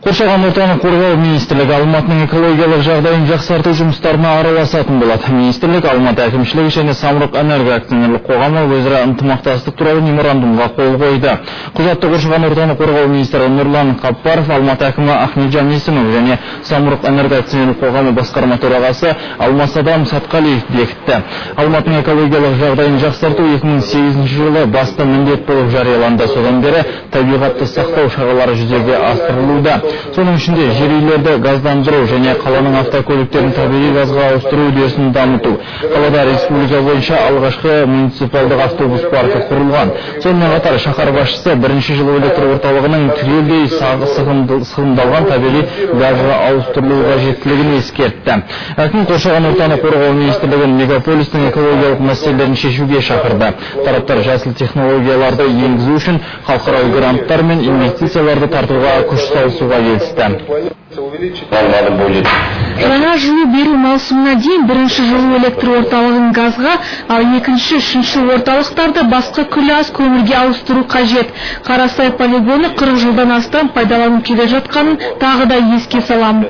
Қоршаған ортаны қорғау министрлігі Алматының экологиялық жағдайын жақсарту жұмыстарына араласатын болады. Министрлік Алматы әкімшілігі және Самұрық-энерго акционерлік қоғамы өзара ынтымақтастық туралы меморандумға қол қойды. Құжатты қоршаған ортаны қорғау министрі Нұрлан Қаппаров, Алматы әкімі Ахметжан Есімов және Самұрық-энерго акционерлік қоғамы басқарма төрағасы Алмасадам Сатқалиев бекітті. Алматының экологиялық жағдайын жақсарту 2008 жылы басты міндет болып жарияланды. Содан бері табиғатты сақтау шаралары жүзеге асырылуда. Соның ішінде жер үйлерді газдандыру және қаланың автокөліктерін табиғи газға ауыстыру үдерісін дамыту. Қалада республика бойынша алғашқы муниципалдық автобус паркі құрылған. Сонымен қатар шаһар басшысы бірінші жылу электр орталығының түгелдей сығымдалған табиғи газға ауыстырылуы қажеттілігін ескертті. Әкім қоршаған ортаны қорғау министрлігін мегаполистің экологиялық мәселелерін шешуге шақырды. Тараптар жасыл технологияларды енгізу үшін халықаралық гранттар мен инвестицияларды тартуға күш салысуға келісті. Жаңа жылу беру маусымына дейін бірінші жылу электр орталығын газға, ал екінші, үшінші орталықтарды басқа күл-аз көмірге ауыстыру қажет. Қарасай полигоны 40 жылдан астам пайдаланып келе жатқанын тағы да еске саламын.